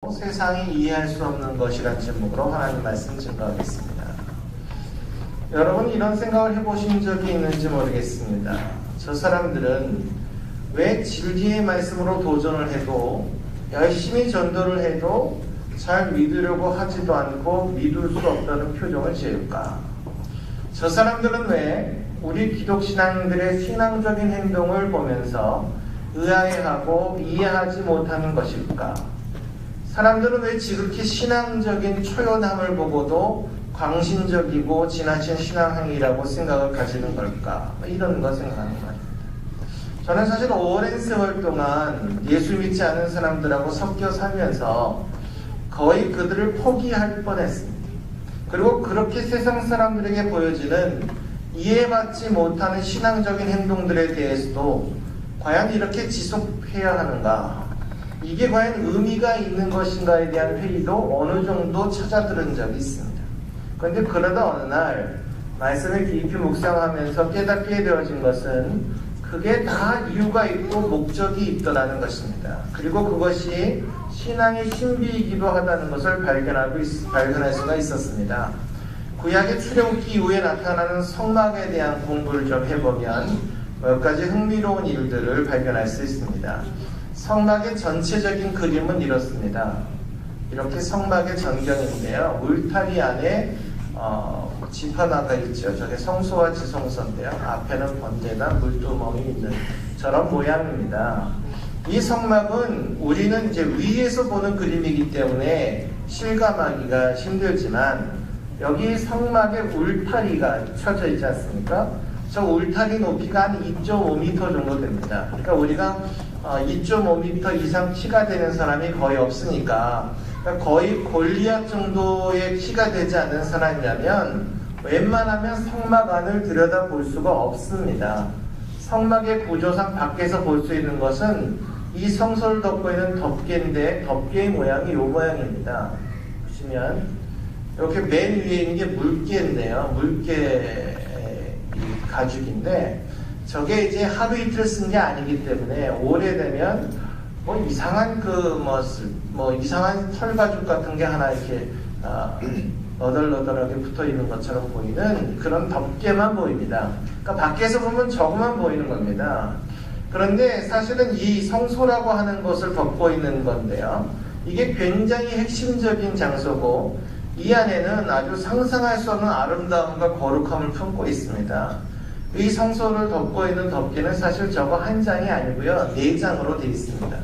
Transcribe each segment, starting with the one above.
세상이 이해할 수 없는 것이란 제목으로 하나님 말씀 증거하겠습니다. 여러분 이런 생각을 해보신 적이 있는지 모르겠습니다. 저 사람들은 왜 진리의 말씀으로 도전을 해도 열심히 전도를 해도 잘 믿으려고 하지도 않고 믿을 수 없다는 표정을 지을까? 저 사람들은 왜 우리 기독신앙들의 신앙적인 행동을 보면서 의아해하고 이해하지 못하는 것일까? 사람들은 왜 지극히 신앙적인 초연함을 보고도 광신적이고 지나친 신앙행위라고 생각을 가지는 걸까? 이런 거 생각하는 거예요. 저는 사실 오랜 세월 동안 예수 믿지 않은 사람들하고 섞여 살면서 거의 그들을 포기할 뻔했습니다. 그리고 그렇게 세상 사람들에게 보여지는 이해받지 못하는 신앙적인 행동들에 대해서도 과연 이렇게 지속해야 하는가? 이게 과연 의미가 있는 것인가에 대한 회의도 어느 정도 찾아들은 적이 있습니다. 그런데 그러다 어느 날 말씀을 깊이 묵상하면서 깨닫게 되어진 것은 그게 다 이유가 있고 목적이 있더라는 것입니다. 그리고 그것이 신앙의 신비이기도 하다는 것을 발견할 수가 있었습니다. 구약의 출애굽기 이후에 나타나는 성막에 대한 공부를 좀 해보면 몇 가지 흥미로운 일들을 발견할 수 있습니다. 성막의 전체적인 그림은 이렇습니다. 이렇게 성막의 전경인데요. 울타리 안에 지퍼나가 있죠. 저게 성소와 지성소인데요. 앞에는 번제나 물두멍이 있는 저런 모양입니다. 이 성막은 우리는 이제 위에서 보는 그림이기 때문에 실감하기가 힘들지만 여기 성막에 울타리가 쳐져 있지 않습니까? 저 울타리 높이가 한 2.5m 정도 됩니다. 그러니까 우리가 2.5m 이상 키가 되는 사람이 거의 없으니까 거의 골리앗 정도의 키가 되지 않는 사람이라면 웬만하면 성막 안을 들여다볼 수가 없습니다. 성막의 구조상 밖에서 볼 수 있는 것은 이 성소를 덮고 있는 덮개인데 덮개의 모양이 이 모양입니다. 보시면 이렇게 맨 위에 있는 게 물개인데요. 물개 가죽인데 저게 이제 하루 이틀 쓴 게 아니기 때문에 오래되면 이상한 이상한 털가죽 같은 게 하나 이렇게 너덜너덜하게 붙어 있는 것처럼 보이는 그런 덮개만 보입니다. 그러니까 밖에서 보면 저것만 보이는 겁니다. 그런데 사실은 이 성소라고 하는 것을 덮고 있는 건데요. 이게 굉장히 핵심적인 장소고 이 안에는 아주 상상할 수 없는 아름다움과 거룩함을 품고 있습니다. 이 성소를 덮고 있는 덮개는 사실 저거 한 장이 아니고요. 4장으로 되어 있습니다.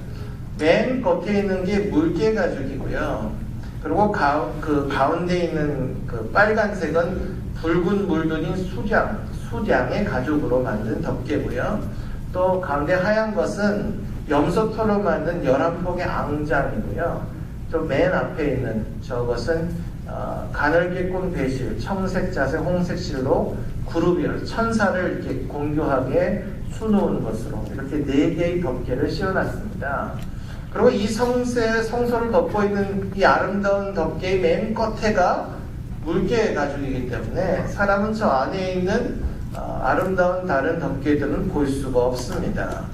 맨 겉에 있는 게 물개 가죽이고요. 그리고 가운데 있는 그 빨간색은 붉은 물들인 수량의 가죽으로 만든 덮개고요. 또 가운데 하얀 것은 염소털로 만든 11폭의 앙장이고요. 또 맨 앞에 있는 저것은 가늘게 꼰 배실, 청색, 자색, 홍색 실로 그룹이요. 천사를 이렇게 공교하게 수놓은 것으로 이렇게 4개의 덮개를 씌워놨습니다. 그리고 이 성소를 덮고 있는 이 아름다운 덮개의 맨 끝에가 물개 가죽이기 때문에 사람은 저 안에 있는 아름다운 다른 덮개들은 볼 수가 없습니다.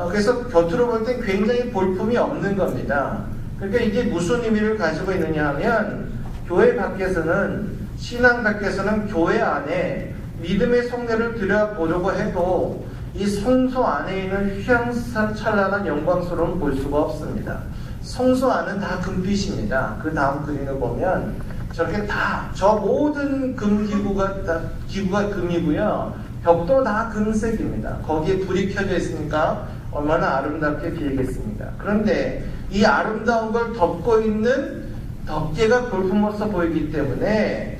그래서 겉으로 볼 땐 굉장히 볼품이 없는 겁니다. 그러니까 이게 무슨 의미를 가지고 있느냐 하면 교회 밖에서는 신앙 밖에서는 교회 안에 믿음의 속내를 들여보려고 해도 이 성소 안에 있는 휘황찬란한 영광스러움을 볼 수가 없습니다. 성소 안은 다 금빛입니다. 그 다음 그림을 보면 저렇게 다 저 모든 기구가 금이고요. 벽도 다 금색입니다. 거기에 불이 켜져 있으니까 얼마나 아름답게 비겠습니까? 그런데 이 아름다운 걸 덮고 있는 덮개가 볼품없어 보이기 때문에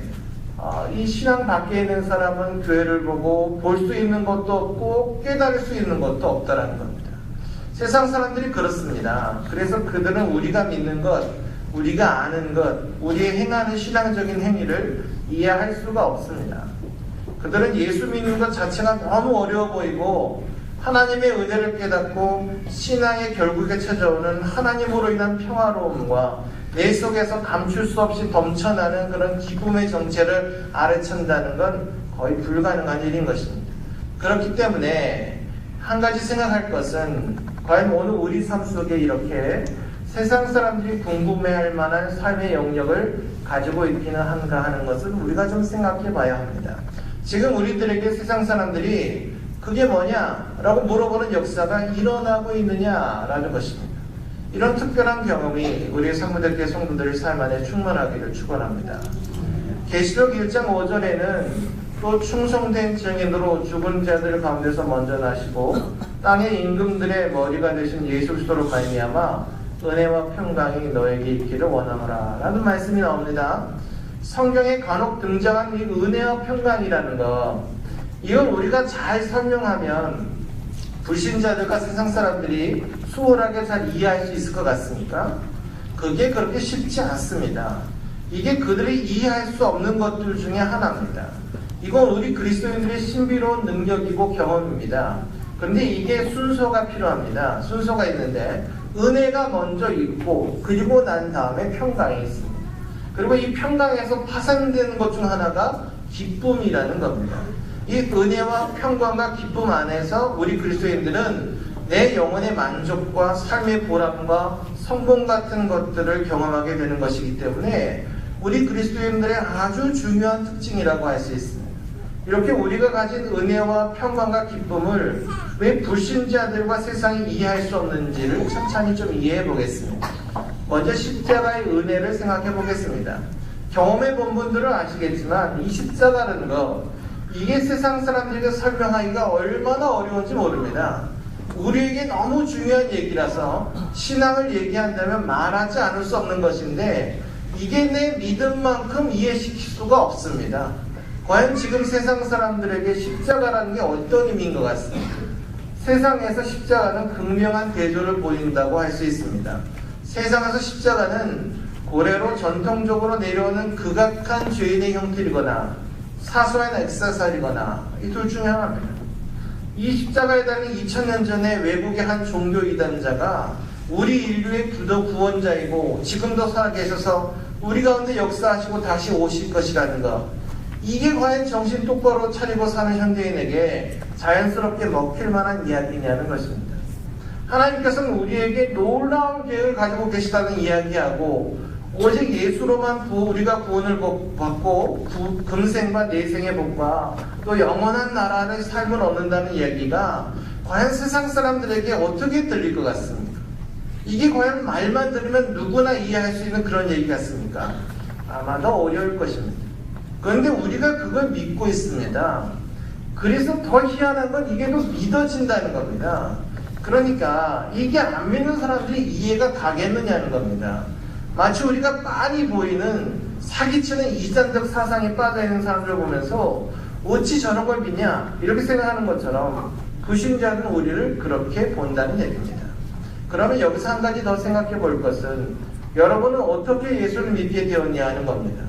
이 신앙 밖에 있는 사람은 교회를 보고 볼 수 있는 것도 없고 깨달을 수 있는 것도 없다라는 겁니다. 세상 사람들이 그렇습니다. 그래서 그들은 우리가 믿는 것, 우리가 아는 것, 우리의 행하는 신앙적인 행위를 이해할 수가 없습니다. 그들은 예수 믿는 것 자체가 너무 어려워 보이고 하나님의 은혜를 깨닫고 신앙의 결국에 찾아오는 하나님으로 인한 평화로움과 내 속에서 감출 수 없이 넘쳐나는 그런 기쁨의 정체를 알아챈다는 건 거의 불가능한 일인 것입니다. 그렇기 때문에 한 가지 생각할 것은 과연 오늘 우리 삶 속에 이렇게 세상 사람들이 궁금해할 만한 삶의 영역을 가지고 있기는 한가 하는 것을 우리가 좀 생각해 봐야 합니다. 지금 우리들에게 세상 사람들이 그게 뭐냐라고 물어보는 역사가 일어나고 있느냐라는 것입니다. 이런 특별한 경험이 우리 성도들께 성도들의 삶 안에 충만하기를 축원합니다. 계시록 1장 5절에는 또 충성된 증인으로 죽은 자들 가운데서 먼저 나시고 땅의 임금들의 머리가 되신 예수 그리스도로 말미암아 은혜와 평강이 너에게 있기를 원하노라 라는 말씀이 나옵니다. 성경에 간혹 등장한 이 은혜와 평강이라는 것, 이걸 우리가 잘 설명하면 불신자들과 세상 사람들이 수월하게 잘 이해할 수 있을 것 같습니까? 그게 그렇게 쉽지 않습니다. 이게 그들이 이해할 수 없는 것들 중에 하나입니다. 이건 우리 그리스도인들의 신비로운 능력이고 경험입니다. 그런데 이게 순서가 필요합니다. 순서가 있는데 은혜가 먼저 있고 그리고 난 다음에 평강이 있습니다. 그리고 이 평강에서 파생되는 것 중 하나가 기쁨이라는 겁니다. 이 은혜와 평강과 기쁨 안에서 우리 그리스도인들은 내 영혼의 만족과 삶의 보람과 성공 같은 것들을 경험하게 되는 것이기 때문에 우리 그리스도인들의 아주 중요한 특징이라고 할 수 있습니다. 이렇게 우리가 가진 은혜와 평강과 기쁨을 왜 불신자들과 세상이 이해할 수 없는지를 천천히 좀 이해해 보겠습니다. 먼저 십자가의 은혜를 생각해 보겠습니다. 경험해 본 분들은 아시겠지만 이 십자가라는 것, 이게 세상 사람들에게 설명하기가 얼마나 어려운지 모릅니다. 우리에게 너무 중요한 얘기라서 신앙을 얘기한다면 말하지 않을 수 없는 것인데 이게 내 믿음만큼 이해시킬 수가 없습니다. 과연 지금 세상 사람들에게 십자가라는 게 어떤 의미인 것 같습니다. 세상에서 십자가는 극명한 대조를 보인다고 할 수 있습니다. 세상에서 십자가는 고래로 전통적으로 내려오는 극악한 죄인의 형태이거나 사소한 액사살이거나 이 둘 중에 하나입니다. 이 십자가에 달린 2000년 전에 외국의 한 종교 이단자가 우리 인류의 구원자이고 지금도 살아계셔서 우리 가운데 역사하시고 다시 오실 것이라는 것, 이게 과연 정신 똑바로 차리고 사는 현대인에게 자연스럽게 먹힐 만한 이야기냐는 것입니다. 하나님께서는 우리에게 놀라운 계획을 가지고 계시다는 이야기하고 오직 예수로만 우리가 구원을 받고 금생과 내생의 복과 또 영원한 나라의 삶을 얻는다는 이야기가 과연 세상 사람들에게 어떻게 들릴 것 같습니까? 이게 과연 말만 들으면 누구나 이해할 수 있는 그런 얘기 같습니까? 아마도 어려울 것입니다. 그런데 우리가 그걸 믿고 있습니다. 그래서 더 희한한 건 이게 또 믿어진다는 겁니다. 그러니까 이게 안 믿는 사람들이 이해가 가겠느냐는 겁니다. 마치 우리가 빤히 보이는 사기치는 이단적 사상에 빠져있는 사람들을 보면서 어찌 저런 걸 믿냐 이렇게 생각하는 것처럼 불신자는 우리를 그렇게 본다는 얘기입니다. 그러면 여기서 한 가지 더 생각해 볼 것은 여러분은 어떻게 예수를 믿게 되었냐 하는 겁니다.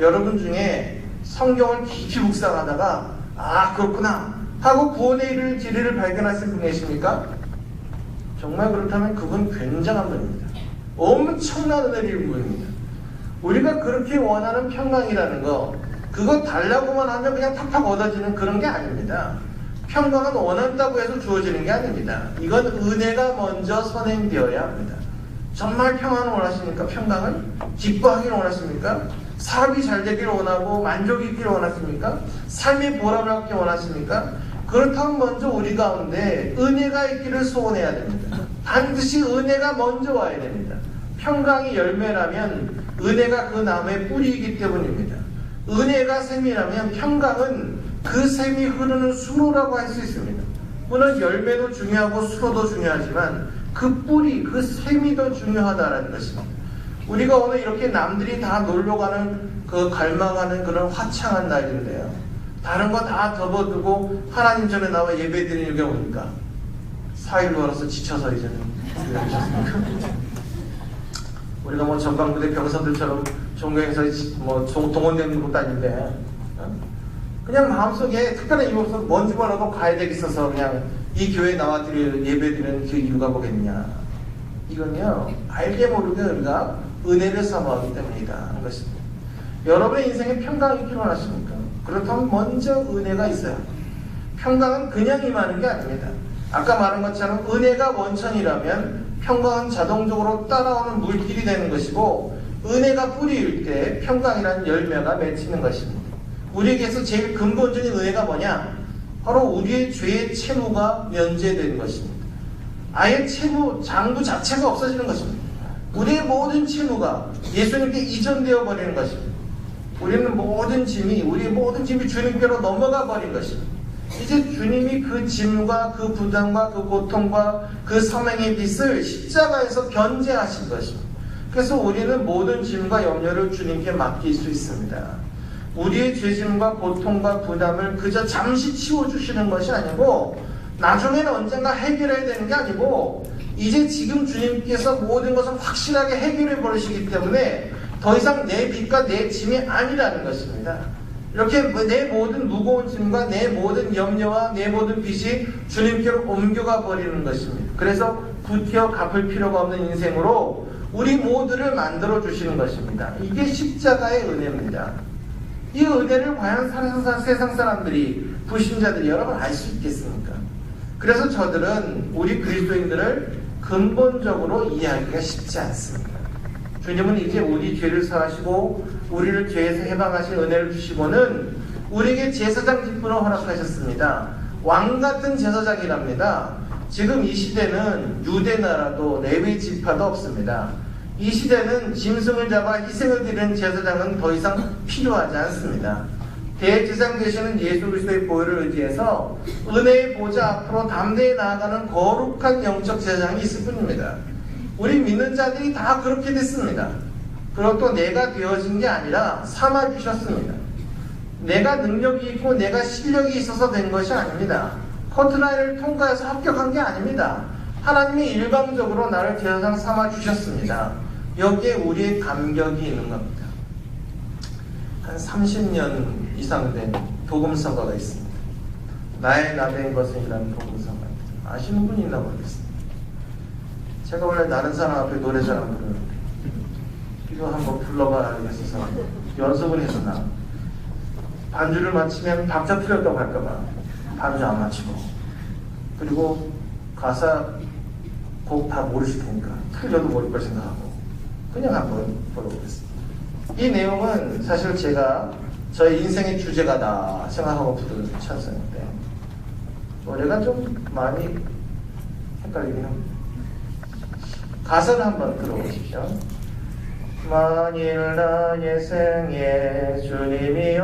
여러분 중에 성경을 깊이 묵상하다가 아 그렇구나 하고 구원의 길을 발견하신 분 계십니까? 정말 그렇다면 그분 굉장한 분입니다. 엄청난 은혜를 분입니다. 우리가 그렇게 원하는 평강이라는 거, 그거 달라고만 하면 그냥 팍팍 얻어지는 그런 게 아닙니다. 평강은 원한다고 해서 주어지는 게 아닙니다. 이건 은혜가 먼저 선행되어야 합니다. 정말 평안을 원하십니까? 평강을? 기뻐하기를 원하십니까? 사업이 잘 되기를 원하고 만족이 있기를 원하십니까? 삶의 보람을 갖기 원하십니까? 그렇다면 먼저 우리 가운데 은혜가 있기를 소원해야 됩니다. 반드시 은혜가 먼저 와야 됩니다. 평강이 열매라면 은혜가 그 나무의 뿌리이기 때문입니다. 은혜가 샘이라면 평강은 그 샘이 흐르는 수로라고 할 수 있습니다. 물론 열매도 중요하고 수로도 중요하지만 그 뿌리, 그 샘이 더 중요하다는 것입니다. 우리가 오늘 이렇게 남들이 다 놀러가는 그 갈망하는 그런 화창한 날인데요. 다른 거 다 접어두고 하나님 전에 나와 예배 드리는 게 뭡니까? 4일 걸어서 지쳐서 이제는 우리가 뭐 전방부대 병사들처럼 종교에서 뭐 동원되는 것도 아닌데 그냥 마음속에 특별한 이유 없어서 뭔지 몰라도 가야 되겠어서 그냥 이 교회에 나와 예배 드리는 그 이유가 뭐겠냐. 이건요 알게 모르게 우리가 은혜를 사모하기 때문이다 하는 것입니다. 여러분의 인생에 평강이 필요하십니까? 그렇다면 먼저 은혜가 있어야 합니다. 평강은 그냥 임하는 게 아닙니다. 아까 말한 것처럼 은혜가 원천이라면 평강은 자동적으로 따라오는 물길이 되는 것이고, 은혜가 뿌리일 때 평강이라는 열매가 맺히는 것입니다. 우리에게서 제일 근본적인 은혜가 뭐냐? 바로 우리의 죄의 채무가 면제되는 것입니다. 아예 채무, 장부 자체가 없어지는 것입니다. 우리의 모든 채무가 예수님께 이전되어 버리는 것입니다. 우리의 모든 짐이 주님께로 넘어가 버린 것입니다. 이제 주님이 그 짐과 그 부담과 그 고통과 그 사명의 빚을 십자가에서 변제하신 것입니다. 그래서 우리는 모든 짐과 염려를 주님께 맡길 수 있습니다. 우리의 죄짐과 고통과 부담을 그저 잠시 치워주시는 것이 아니고, 나중에는 언젠가 해결해야 되는 게 아니고, 이제 지금 주님께서 모든 것을 확실하게 해결해 버리시기 때문에 더 이상 내 빚과 내 짐이 아니라는 것입니다. 이렇게 내 모든 무거운 짐과 내 모든 염려와 내 모든 빚이 주님께로 옮겨가 버리는 것입니다. 그래서 부티어 갚을 필요가 없는 인생으로 우리 모두를 만들어 주시는 것입니다. 이게 십자가의 은혜입니다. 이 은혜를 과연 세상 사람들이, 불신자들이 여러분 알 수 있겠습니까? 그래서 저들은 우리 그리스도인들을 근본적으로 이해하기가 쉽지 않습니다. 주님은 이제 우리 죄를 사하시고 우리를 죄에서 해방하신 은혜를 주시고는 우리에게 제사장 직분을 허락하셨습니다. 왕같은 제사장이랍니다. 지금 이 시대는 유대 나라도 레위 지파도 없습니다. 이 시대는 짐승을 잡아 희생을 드리는 제사장은 더 이상 필요하지 않습니다. 대제사장 되시는 예수 그리스도의 보혈을 의지해서 은혜의 보좌 앞으로 담대히 나아가는 거룩한 영적 제사장이 있을 뿐입니다. 우리 믿는 자들이 다 그렇게 됐습니다. 그리고 또 내가 되어진 게 아니라 삼아주셨습니다. 내가 능력이 있고 내가 실력이 있어서 된 것이 아닙니다. 커트라인을 통과해서 합격한 게 아닙니다. 하나님이 일방적으로 나를 제사장 삼아주셨습니다. 여기에 우리의 감격이 있는 겁니다. 한 30년 이상 된 복음서가가 있습니다. 나의 나된 것은이라는 복음서가 아시는 분이 있나 모르겠습니다. 제가 원래 다른 사람 앞에 노래 잘 안 부르는데 이거 한번 불러봐 그랬어서 연습을 했었나. 반주를 마치면 박자 틀렸다고 할까봐 반주 안 마치고, 그리고 가사 곡 다 모르실 테니까 틀려도 모를 걸 생각하고 그냥 한번 불러보겠습니다. 이 내용은 사실 제가 저의 인생의 주제가다 생각하고 부르는 찬송인데 노래가 좀 많이 헷갈리긴 합니다. 가사를 한번 들어보십시오. 만일 나의 생에 주님이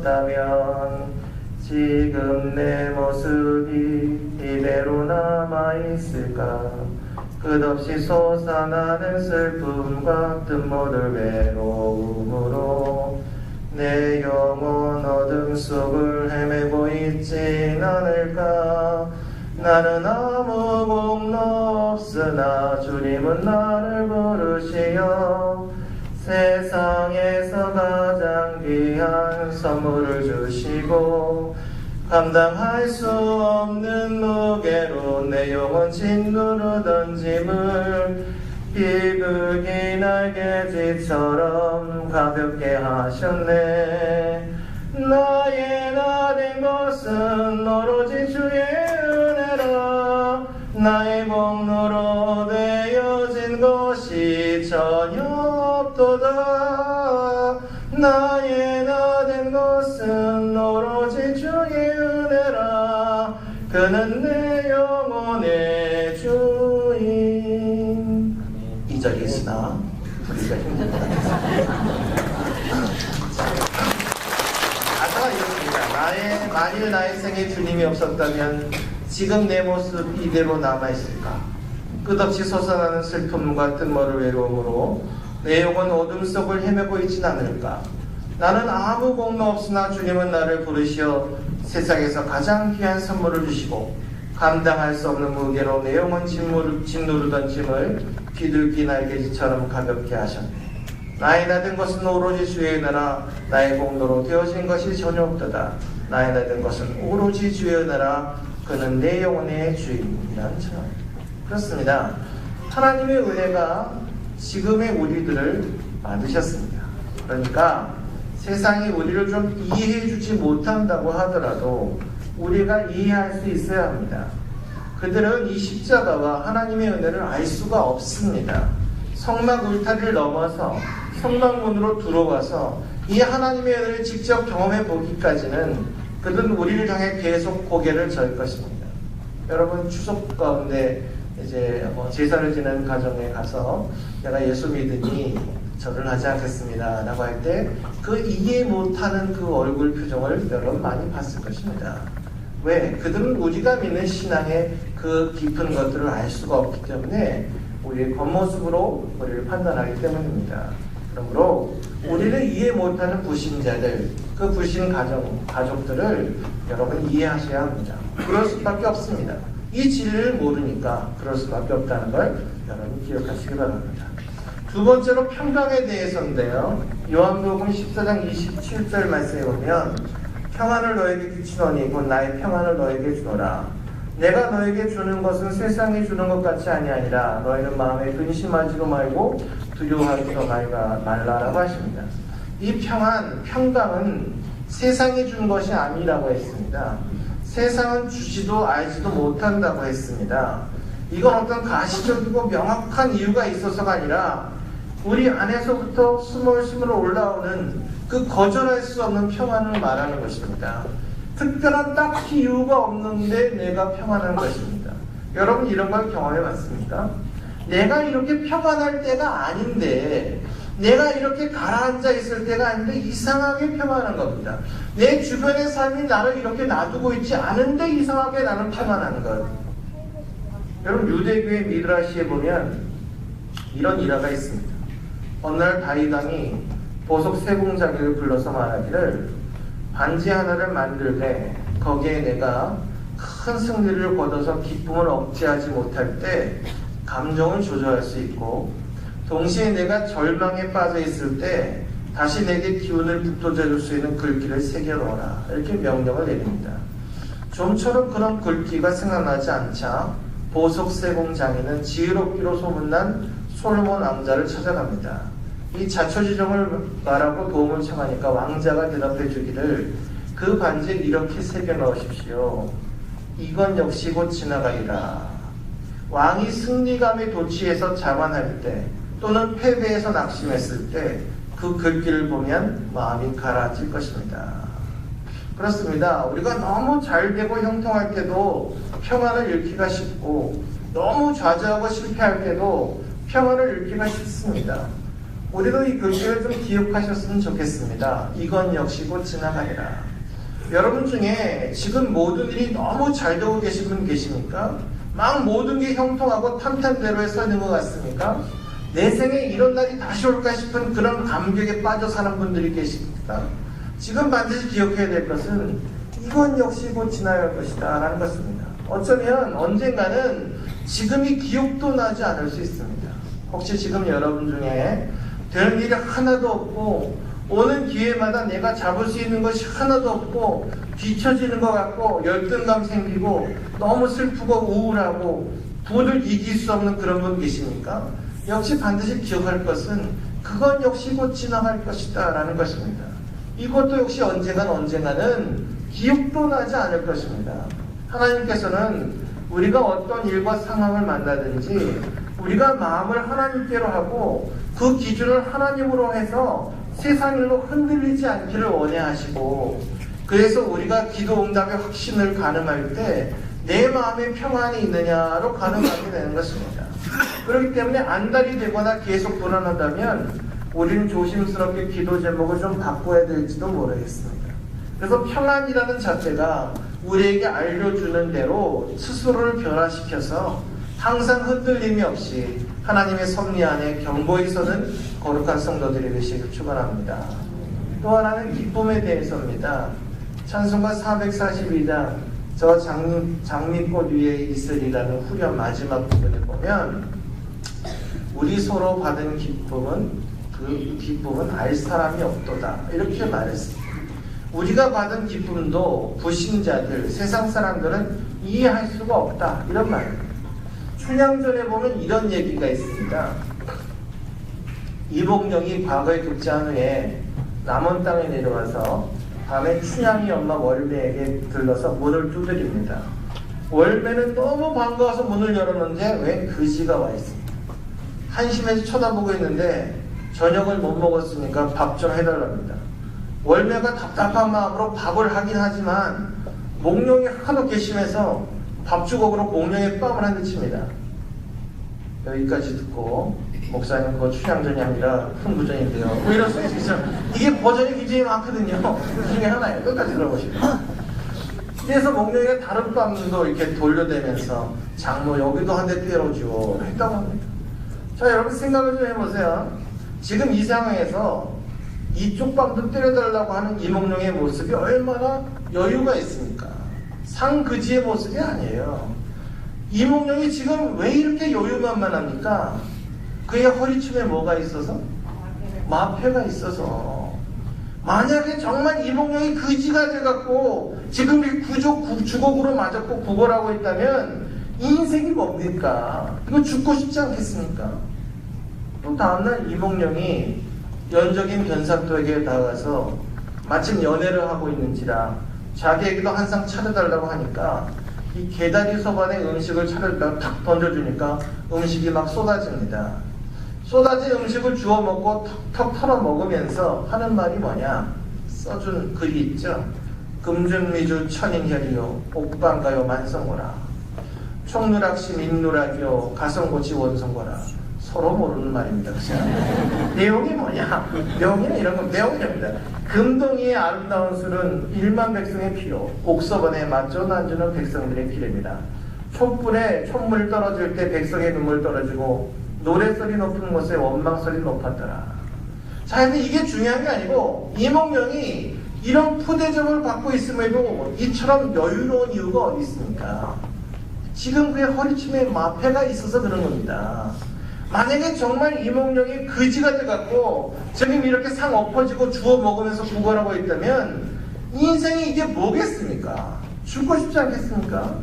없었다면 지금 내 모습이 이대로 남아있을까. 끝없이 솟아나는 슬픔과 뜸모를 외로움으로 내 영혼 어둠 속을 헤매고 있진 않을까. 나는 아무 공로 없으나 주님은 나를 부르시어 세상에서 가장 귀한 선물을 주시고 감당할 수 없는 무게로 내 영혼 짓누르던 짐을 비극이 날개짓처럼 가볍게 하셨네. 나의 나 된 것은 오로지 주의 은혜라. 나의 공로로 되어진 것이 전혀 없도다. 나의 나 된 것은 오로지 주의 은혜라. 그는 내 영혼의 주인. 2절 있으나 우리가 힘든 것 같습니다. 가사가 이렇습니다. 만일 나의 생에 주님이 없었다면 지금 내 모습 이대로 남아있을까. 끝없이 솟아나는 슬픔과 뜬머를 외로움으로 내 영혼 어둠 속을 헤매고 있진 않을까. 나는 아무 공로 없으나 주님은 나를 부르시어 세상에서 가장 귀한 선물을 주시고 감당할 수 없는 무게로 내 영혼 짓누르던 짐을 비둘기 날개짓처럼 가볍게 하셨네. 나의 나된 것은 오로지 주의 은혜라. 나의 공로로 되어진 것이 전혀 없도다. 나의 나된 것은 오로지 주의 은혜라. 그는 내 영혼의 주인이라는 점. 그렇습니다. 하나님의 은혜가 지금의 우리들을 만드셨습니다. 그러니까 세상이 우리를 좀 이해해 주지 못한다고 하더라도 우리가 이해할 수 있어야 합니다. 그들은 이 십자가와 하나님의 은혜를 알 수가 없습니다. 성막 울타리를 넘어서 성막문으로 들어와서 이 하나님의 은혜를 직접 경험해 보기까지는 그들은 우리를 향해 계속 고개를 절 것입니다. 여러분, 추석 가운데 이제 제사를 지내는 가정에 가서 내가 예수 믿으니 절을 하지 않겠습니다 라고 할 때 그 이해 못하는 그 얼굴 표정을 여러분 많이 봤을 것입니다. 왜? 그들은 우리가 믿는 신앙의 그 깊은 것들을 알 수가 없기 때문에 우리의 겉모습으로 우리를 판단하기 때문입니다. 그러므로 우리를 이해 못하는 불신자들, 그 불신 가족들을 여러분 이해하셔야 합니다. 그럴 수밖에 없습니다. 이 진리를 모르니까 그럴 수밖에 없다는 걸 여러분 기억하시기 바랍니다. 두 번째로 평강에 대해서인데요. 요한복음 14장 27절 말씀에 보면 평안을 너에게 주시노니 곧 나의 평안을 너에게 주노라. 내가 너에게 주는 것은 세상이 주는 것 같이 아니하니라. 너희는 마음에 근심하지도 말고 두려워하지도 말라라고 하십니다. 이 평강은 세상이 준 것이 아니라고 했습니다. 세상은 주지도 알지도 못한다고 했습니다. 이건 어떤 가시적이고 명확한 이유가 있어서가 아니라 우리 안에서부터 스물스물 올라오는 그 거절할 수 없는 평안을 말하는 것입니다. 특별한 딱히 이유가 없는데 내가 평안한 것입니다. 여러분 이런 걸 경험해 봤습니까? 내가 이렇게 평안할 때가 아닌데, 내가 이렇게 가라앉아 있을 때가 아닌데 이상하게 평안한 겁니다. 내 주변의 삶이 나를 이렇게 놔두고 있지 않은데 이상하게 나는 평안한 것. 여러분 유대교의 미드라시에 보면 이런 일화가 있습니다. 어느 날 다윗왕이 보석 세공자기를 불러서 말하기를 반지 하나를 만들되 거기에 내가 큰 승리를 거둬서 기쁨을 억제하지 못할 때 감정을 조절할 수 있고, 동시에 내가 절망에 빠져 있을 때 다시 내게 기운을 북돋아줄 수 있는 글귀를 새겨놓으라, 이렇게 명령을 내립니다. 좀처럼 그런 글귀가 생각나지 않자 보석 세공 장인은 지혜롭기로 소문난 솔로몬 왕자를 찾아갑니다. 이 자초지종을 말하고 도움을 청하니까 왕자가 대답해 주기를 그 반지에 이렇게 새겨 넣으십시오. 이건 역시 곧 지나가리라. 왕이 승리감에 도취해서 자만할 때 또는 패배해서 낙심했을 때 그 글귀를 보면 마음이 가라앉을 것입니다. 그렇습니다. 우리가 너무 잘 되고 형통할 때도 평안을 잃기가 쉽고, 너무 좌절하고 실패할 때도 평안을 잃기가 쉽습니다. 우리도 이 글귀를 좀 기억하셨으면 좋겠습니다. 이건 역시 곧 지나가리라. 여러분 중에 지금 모든 일이 너무 잘 되고 계신 분 계십니까? 막 모든 게 형통하고 탄탄대로에 서 있는 것 같습니까? 내 생에 이런 날이 다시 올까 싶은 그런 감격에 빠져 사는 분들이 계십니까? 지금 반드시 기억해야 될 것은 이건 역시 곧 지나갈 것이다 라는 것입니다. 어쩌면 언젠가는 지금이 기억도 나지 않을 수 있습니다. 혹시 지금 여러분 중에 될 일이 하나도 없고 오는 기회마다 내가 잡을 수 있는 것이 하나도 없고 뒤처지는 것 같고 열등감 생기고 너무 슬프고 우울하고 부를 이길 수 없는 그런 분 계십니까? 역시 반드시 기억할 것은 그건 역시 곧 지나갈 것이다 라는 것입니다. 이것도 역시 언젠가는 기억도 나지 않을 것입니다. 하나님께서는 우리가 어떤 일과 상황을 만나든지 우리가 마음을 하나님께로 하고 그 기준을 하나님으로 해서 세상 일로 흔들리지 않기를 원해하시고, 그래서 우리가 기도 응답의 확신을 가늠할 때 내 마음에 평안이 있느냐로 가늠하게 되는 것입니다. 그렇기 때문에 안달이 되거나 계속 불안하다면 우리는 조심스럽게 기도 제목을 좀 바꿔야 될지도 모르겠습니다. 그래서 평안이라는 자체가 우리에게 알려주는 대로 스스로를 변화시켜서 항상 흔들림이 없이 하나님의 섭리 안에 견고히 서는 거룩한 성도들이 되시길 축원합니다. 또 하나는 기쁨에 대해서입니다. 찬송가 442장 저 장미꽃 위에 있으리라는 후렴 마지막 부분을 보면 우리 서로 받은 기쁨은 그 기쁨은 알 사람이 없도다 이렇게 말했습니다. 우리가 받은 기쁨도 불신자들, 세상 사람들은 이해할 수가 없다 이런 말입니다. 춘향전에 보면 이런 얘기가 있습니다. 이복령이 과거에 급제한 후에 남원 땅에 내려와서 밤에 춘향이 엄마 월매에게 들러서 문을 두드립니다. 월매는 너무 반가워서 문을 열었는데 웬 그지가 와 있습니다. 한심해서 쳐다보고 있는데 저녁을 못 먹었으니까 밥 좀 해달랍니다. 월매가 답답한 마음으로 밥을 하긴 하지만 몽룡이 하도 괘씸해서 밥주걱으로 몽룡의 뺨을 한 대 칩니다. 여기까지 듣고 목사님 그거 춘향전이 아니라 흥부전인데요. 뭐 이럴 수 있죠. 이게 버전이 굉장히 많거든요. 그 중에 하나예요. 끝까지 들어보시고. 그래서 몽룡이가 다른 뺨도 이렇게 돌려대면서 장모 여기도 한 대 때려주고 했다고 합니다. 자, 여러분 생각을 좀 해보세요. 지금 이 상황에서 이쪽 뺨도 때려달라고 하는 이몽룡의 모습이 얼마나 여유가 있습니까? 상그지의 모습이 아니에요. 이몽룡이 지금 왜 이렇게 여유만만합니까? 그의 허리춤에 뭐가 있어서? 마패가 있어서. 만약에 정말 이몽룡이 그지가 돼갖고 지금 이 주걱으로 맞았고 구걸하고 있다면 인생이 뭡니까? 이거 죽고 싶지 않겠습니까? 또 다음날 이몽룡이 연적인 변삭도에게 다가가서 마침 연애를 하고 있는지라 자기에게도 한 상 차려달라고 하니까 이 개다리 소반에 음식을 차려달라고 탁 던져주니까 음식이 막 쏟아집니다. 쏟아진 음식을 주워 먹고 턱 털어 먹으면서 하는 말이 뭐냐? 써준 글이 있죠. 금준미주 천인혈이요 옥방가요 만성거라 총누락시 민누락이요 가성고치 원성거라. 서로 모르는 말입니다. 그죠? 내용이 뭐냐? 명의는 이런 건 내용입니다. 금동이의 아름다운 술은 1만 백성의 피로 옥서번에 맞춰 난주는 백성들의 피입니다. 촛불에 촛물 떨어질 때 백성의 눈물 떨어지고 노래소리 높은 곳에 원망소리 높았더라. 자, 근데 이게 중요한 게 아니고 이몽룡이 이런 푸대접을 받고 있음에도 이처럼 여유로운 이유가 어디 있습니까? 지금 그의 허리춤에 마패가 있어서 그런 겁니다. 만약에 정말 이몽룡이 그지가 돼갖고 지금 이렇게 상 엎어지고 주워 먹으면서 구걸하고 있다면 인생이 이게 뭐겠습니까? 죽고 싶지 않겠습니까?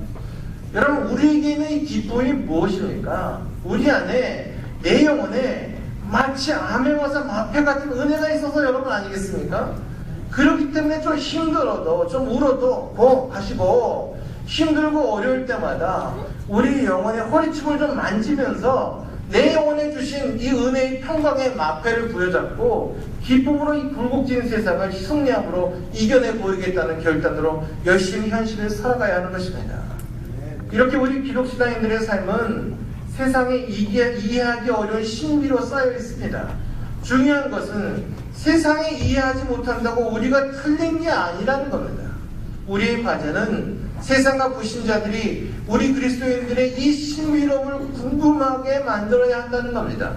여러분, 우리에게 있는 이 기쁨이 무엇입니까? 우리 안에 내 영혼에 마치 암에 와서 마패 같은 은혜가 있어서 여러분 아니겠습니까? 그렇기 때문에 좀 힘들어도 좀 울어도 하시고 힘들고 어려울 때마다 우리 영혼의 허리춤을 좀 만지면서 내 영혼에 주신 이 은혜의 평강의 마패를 부여잡고 기쁨으로 이 굴곡진 세상을 승리함으로 이겨내 보이겠다는 결단으로 열심히 현실을 살아가야 하는 것입니다. 이렇게 우리 기독신앙인들의 삶은 세상에 이해하기 어려운 신비로 쌓여 있습니다. 중요한 것은 세상에 이해하지 못한다고 우리가 틀린 게 아니라는 겁니다. 우리의 과제는 세상과 불신자들이 우리 그리스도인들의 이 신비로움을 궁금하게 만들어야 한다는 겁니다.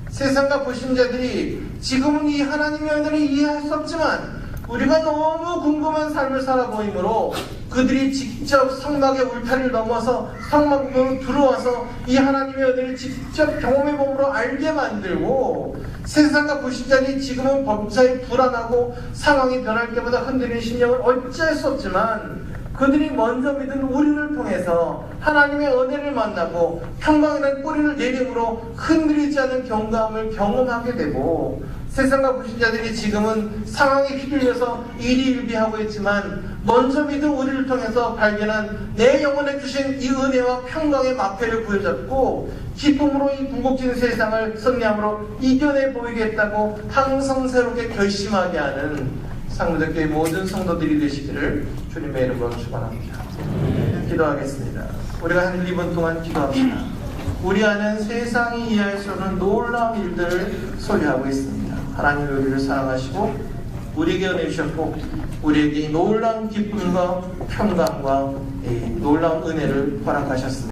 세상과 불신자들이 지금은 이 하나님의 은혜를 이해할 수 없지만 우리가 너무 궁금한 삶을 살아보이므로 그들이 직접 성막의 울타리를 넘어서 성막으로 들어와서 이 하나님의 은혜를 직접 경험해 몸으로 알게 만들고 세상과 불신자들이 지금은 범사에 불안하고 상황이 변할 때마다 흔들리는 심령을 어찌할 수 없지만 그들이 먼저 믿은 우리를 통해서 하나님의 은혜를 만나고 평강이라는 뿌리를 내림으로 흔들리지 않은 경감을 경험하게 되고 세상과 불신자들이 지금은 상황에 휘둘려서 일희일비하고 있지만 먼저 믿은 우리를 통해서 발견한 내 영혼에 주신 이 은혜와 평강의 마패를 부여잡고 기쁨으로 이 굴곡진 세상을 승리함으로 이겨내 보이겠다고 항상 새롭게 결심하게 하는 상무대교회 모든 성도들이 되시기를 주님의 이름으로 축원합니다. 기도하겠습니다. 우리가 한 1~2분 동안 기도합니다. 우리 안은 세상이 이해할 수 없는 놀라운 일들을 소유하고 있습니다. 하나님이 우리를 사랑하시고 우리에게 은혜 주셨고 우리에게 놀라운 기쁨과 평강과 놀라운 은혜를 허락하셨습니다.